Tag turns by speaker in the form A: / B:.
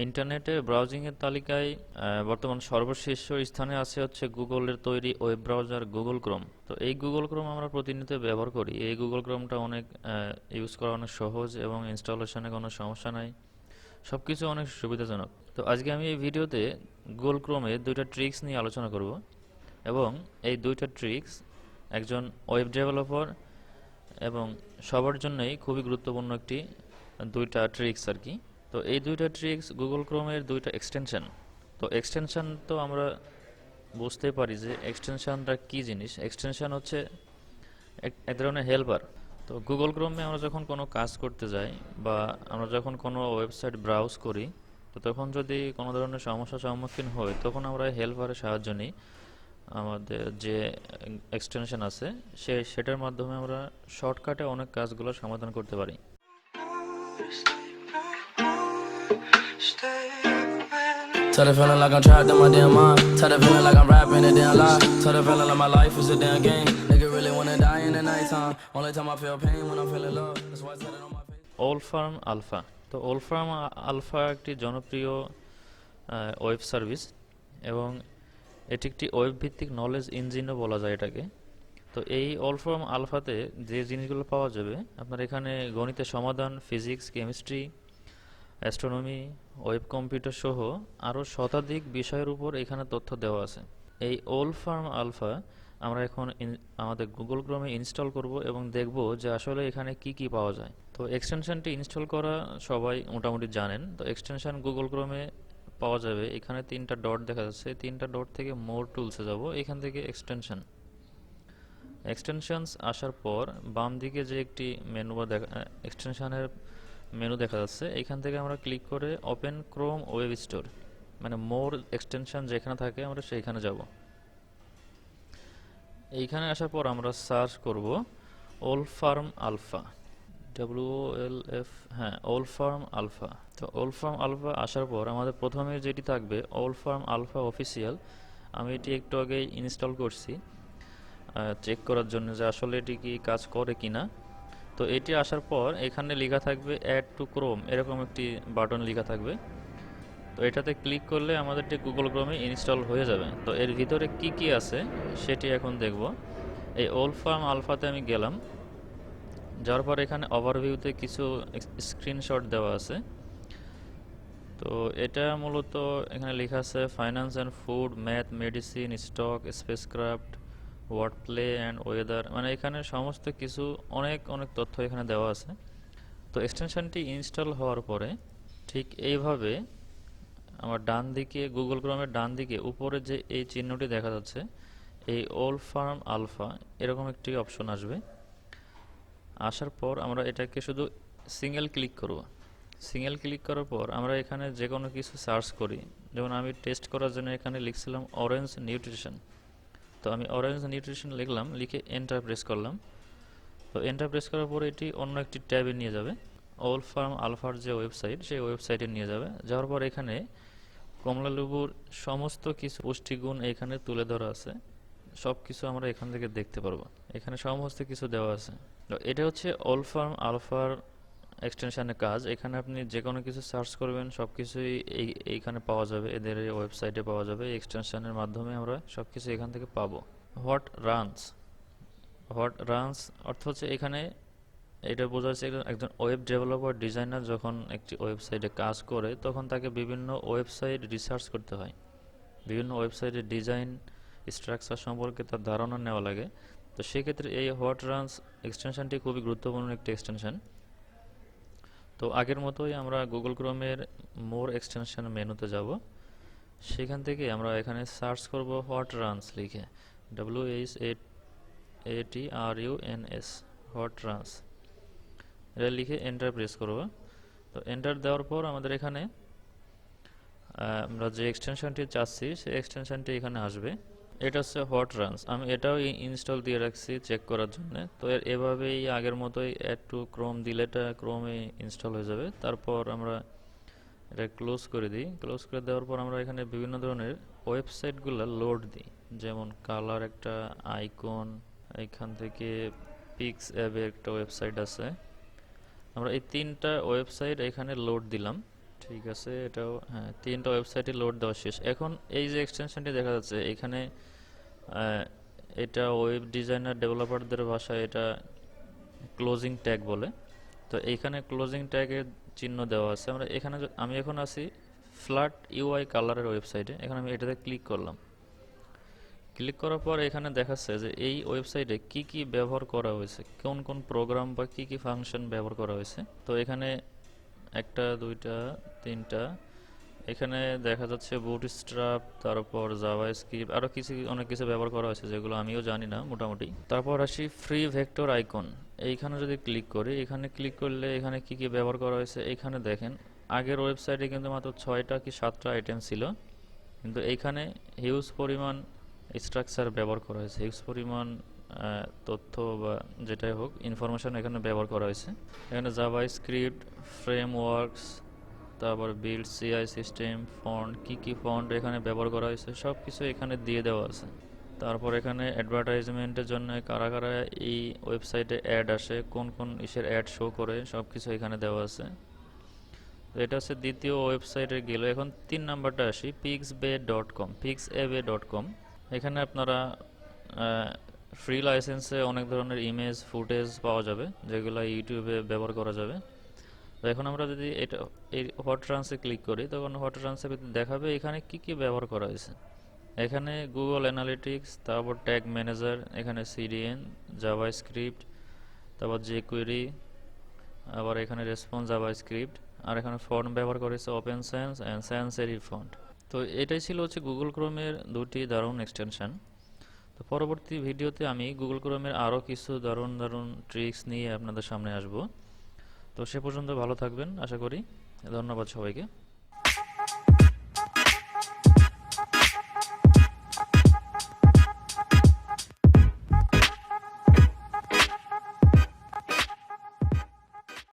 A: ইন্টারনেটে ব্রাউজিংয়ের তালিকায় বর্তমান সর্বশীর্ষ স্থানে আছে হচ্ছে গুগলের তৈরি ওয়েব ব্রাউজার গুগল ক্রোম। তো এই গুগল ক্রোম আমরা প্রতিনিয়ত ব্যবহার করি। এই গুগল ক্রোমটা অনেক ইউজ করা অনেক সহজ এবং ইনস্টলেশনে কোনো সমস্যা নাই, সব কিছু অনেক সুবিধাজনক। তো আজকে আমি এই ভিডিওতে গুগল ক্রোমে দুইটা ট্রিক্স নিয়ে আলোচনা করব, এবং এই দুইটা ট্রিক্স একজন ওয়েব ডেভেলপার এবং সবার জন্যই খুবই গুরুত্বপূর্ণ একটি দুইটা ট্রিক্স আর কি। তো এই দুইটা ট্রিক্স গুগল ক্রোমের দুইটা এক্সটেনশন। তো এক্সটেনশন তো আমরা বুঝতে পারি যে এক্সটেনশনটা কী জিনিস। এক্সটেনশন হচ্ছে এক ধরনের হেল্পার। তো গুগল ক্রোমে আমরা যখন কোনো কাজ করতে যাই বা আমরা যখন কোনো ওয়েবসাইট ব্রাউজ করি, তো তখন যদি কোনো ধরনের সমস্যার সম্মুখীন হই তখন আমরা হেল্পারের সাহায্য নিই। আমাদের যে এক্সটেনশন আছে সেটার মাধ্যমে আমরা শর্টকাটে অনেক কাজগুলো সমাধান করতে পারি।
B: Tell the feeling like I'm trapped in my damn mind. Tell the feeling like I'm rapping a damn lie. Tell the feeling like my life is a damn game. Nigga really wanna die in the nighttime. Only time I feel pain when I'm feeling love. That's why I tell it on my face.
A: Wolfram Alpha. তো Wolfram alpha একটি জনপ্রিয় web service, এবং এটি একটি web ভিত্তিক knowledge ইঞ্জিনও বলা যায় এটাকে। তো এই ওলফার্ম আলফাতে যে জিনিসগুলো পাওয়া যাবে, আপনার এখানে গণিতের সমাধান, physics, chemistry, astronomy, web computer সহ আরও শতাধিক বিষয়ের উপর এখানে তথ্য দেওয়া আছে। এই ওলফার্ম আলফা আমরা এখন আমাদের গুগল ক্রোমে ইনস্টল করব এবং দেখব যে আসলে এখানে কি কি পাওয়া যায়। তো এক্সটেনশনটি ইনস্টল করা সবাই মোটামুটি জানেন। তো এক্সটেনশন গুগল ক্রোমে পাওয়া যাবে, এখানে তিনটা ডট দেখা যাচ্ছে, তিনটা ডট থেকে মোর টুলসে যাব, এখান থেকে এক্সটেনশনস আসার পর বাম দিকে যে একটি মেনু বা এক্সটেনশনের মেনু দেখা যাচ্ছে, এখান থেকে আমরা ক্লিক করে ওপেন ক্রোম ওয়েব স্টোর, মানে মোর এক্সটেনশন যেখানে থাকে আমরা সেইখানে যাব। এইখানে আসার পর আমরা সার্চ করব ওলফার্ম আলফা, WOLF, হ্যাঁ, ওলফার্ম আলফা। তো ওলফার্ম আলফা আসার পর আমাদের প্রথমে যেটি থাকবে ওলফার্ম আলফা অফিসিয়াল। আমি এটি একটু আগে ইনস্টল করছি চেক করার জন্য যে আসলে এটি কি কাজ করে কিনা। তো এটি আসার পর এখানে লেখা থাকবে অ্যাড টু ক্রোম, এরকম একটি বাটন লেখা থাকবে। তো এটাতে ক্লিক করলে আমাদেরটি গুগল ক্রোমে ইনস্টল হয়ে যাবে। তো এর ভিতরে কি কি আছে সেটি এখন দেখব। এই ওলফার্ম আলফাতে আমি গেলাম, যাওয়ার পর এখানে ওভারভিউতে কিছু স্ক্রিনশট দেওয়া আছে। তো এটা মূলত এখানে লেখা আছে finance and food, math, medicine, stock, spacecraft, word play and weather, মানে এখানে সমস্ত কিছু অনেক অনেক তথ্য এখানে দেওয়া আছে। তো এক্সটেনশনটি ইনস্টল হওয়ার পরে ঠিক এইভাবে আমার ডান দিকে গুগল ক্রোমের ডান দিকে উপরে যে এই চিহ্নটি দেখা যাচ্ছে, এই ওলফার্ম আলফা, এরকম একটি অপশন আসবে। আসার পর আমরা এটাকে শুধু সিঙ্গেল ক্লিক করব। সিঙ্গেল ক্লিক করার পর আমরা এখানে যে কোনো কিছু সার্চ করি, যেমন আমি টেস্ট করার জন্য এখানে লিখছিলাম অরেঞ্জ নিউট্রিশন। তো আমি অরেঞ্জ নিউট্রিশন লিখলাম, লিখে এন্টার প্রেস করলাম। তো এন্টার প্রেস করার পরে এটি অন্য একটি ট্যাবে নিয়ে যাবে, ওলফার্ম আলফার যে ওয়েবসাইট, সেই ওয়েবসাইটে নিয়ে যাবে। যাওয়ার পর এখানে কমলালেবুর সমস্ত কিছু পুষ্টিগুণ এখানে তুলে ধরা আছে, সব কিছু আমরা এখান থেকে দেখতে পারবো। এখানে সমস্ত কিছু দেওয়া আছে। তো এটা হচ্ছে ওলফার্ম আলফার এক্সটেনশনের কাজ। এখানে আপনি যে কোনো কিছু সার্চ করবেন, সব কিছুই এইখানে পাওয়া যাবে, এদের ওয়েবসাইটে পাওয়া যাবে। এক্সটেনশনের মাধ্যমে আমরা সব কিছু এখান থেকে পাবো। হোয়াট রানস অর্থ হচ্ছে এখানে এটা বোঝা যাচ্ছে একজন ওয়েব ডেভেলপার ডিজাইনার যখন একটি ওয়েবসাইটে কাজ করে তখন তাকে বিভিন্ন ওয়েবসাইট রিসার্চ করতে হয়, বিভিন্ন ওয়েবসাইটের ডিজাইন স্ট্রাকচার সম্পর্কে তার ধারণা নেওয়া লাগে। তো সেক্ষেত্রে এই হোয়াট রানস এক্সটেনশনটি খুবই গুরুত্বপূর্ণ একটি এক্সটেনশন। তো আগের মতোই আমরা গুগল ক্রোমের মোর এক্সটেনশন মেনুতে যাব। সেখান থেকে আমরা এখানে সার্চ করব হোয়াট রানস লিখে, WHATRUNS, হোয়াট রানস, এটা লিখে এন্টার প্রেস করব। তো এন্টার দেওয়ার পর আমাদের এখানে আমরা যে এক্সটেনশনটি চাচ্ছি সেই এক্সটেনশনটি এখানে আসবে। এটা হচ্ছে হোয়াট রানস। আমি এটাও ইনস্টল দিয়ে রাখছি চেক করার জন্য। তো এভাবেই আগের মতোই অ্যাড টু ক্রোম দিলে এটা ক্রোমে ইনস্টল হয়ে যাবে। তারপর আমরা এটা ক্লোজ করে দিই। ক্লোজ করে দেওয়ার পর আমরা এখানে বিভিন্ন ধরনের ওয়েবসাইটগুলো লোড দিই, যেমন কালার একটা আইকন, এখান থেকে পিক্স অ্যাপের একটা ওয়েবসাইট আছে। আমরা এই তিনটা ওয়েবসাইট এখানে লোড দিলাম। ঠিক আছে, এটাও হ্যাঁ, 3টা ওয়েবসাইটে লোড দেওয়া শেষ। এখন এই যে এক্সটেনশনটি দেখা যাচ্ছে এখানে, আহ, এটা ওয়েব ডিজাইনার ডেভেলপারদের ভাষায় এটা ক্লোজিং ট্যাগ বলে। তো এইখানে ক্লোজিং ট্যাগের চিহ্ন দেওয়া আছে। আমরা এখানে আমি এখন আছি ফ্ল্যাট ইউআই কালারের ওয়েবসাইটে। এখানে আমি এটাতে ক্লিক করলাম। ক্লিক করার পর এখানে দেখাচ্ছে যে এই ওয়েবসাইটে কি কি ব্যবহার করা হয়েছে, কোন কোন প্রোগ্রাম বা কি কি ফাংশন ব্যবহার করা হয়েছে। তো এখানে একটা, দুইটা, তিনটা, এখানে দেখা যাচ্ছে বুটস্ট্র্যাপ, তারপর জাভাস্ক্রিপ্ট, আরও কিছু অনেক কিছু ব্যবহার করা হয়েছে যেগুলো আমিও জানি না মোটামুটি। তারপর আসি ফ্রি ভেক্টর আইকন। এইখানে যদি ক্লিক করি, এখানে ক্লিক করলে এখানে কি কি ব্যবহার করা হয়েছে এখানে দেখেন। আগের ওয়েবসাইটে কিন্তু মাত্র 6টা কি 7টা আইটেম ছিল, কিন্তু এইখানে হিউজ পরিমাণ স্ট্রাকচার ব্যবহার করা হয়েছে, হিউজ পরিমাণ তথ্য বা যেটাই হোক ইনফরমেশন এখানে ব্যবহার করা হয়েছে। এখানে জাভাস্ক্রিপ্ট, ফ্রেমওয়ার্কস, তারপর বিল্ড সিআই সিস্টেম, ফন্ট, কি কি ফন্ট এখানে ব্যবহার করা হয়েছে সব কিছু এখানে দিয়ে দেওয়া আছে। তারপর এখানে অ্যাডভার্টাইজমেন্টের জন্য কারা কারা এই ওয়েবসাইটে অ্যাড আসে, কোন কোন ইসের অ্যাড শো করে, সব কিছু এখানে দেওয়া আছে। তো এটা হচ্ছে দ্বিতীয় ওয়েবসাইটে গেল। এখন 3 নাম্বারটা আসি, pixabay.com, pixabay.com। এখানে আপনারা ফ্রি লাইসেন্সে অনেক ধরনের ইমেজ ফুটেজ পাওয়া যাবে যেগুলো ইউটিউবে ব্যবহার করা যাবে। তো এখন আমরা যদি এটা এই WhatRunsে ক্লিক করি, তখন WhatRunsের ভিতরে দেখাবে এখানে কি কি ব্যবহার করা হয়েছে। এখানে গুগল অ্যানালিটিক্স, তারপর ট্যাগ ম্যানেজার, এখানে সিডিএন, জাভাস্ক্রিপ্ট, তারপর jQuery, আবার এখানে রেসপন্স জাভাস্ক্রিপ্ট, আর এখানে ফন্ট ব্যবহার করেছে open sense and sense serif font. তো এটাই ছিল হচ্ছে গুগল ক্রোমের দুটি দারুণ এক্সটেনশন। তো পরবর্তী ভিডিওতে আমি গুগল ক্রোমের আরও কিছু দারুণ দারুণ ট্রিক্স নিয়ে আপনাদের সামনে আসব। তো সে পর্যন্ত ভালো থাকবেন আশা করি। ধন্যবাদ সবাইকে।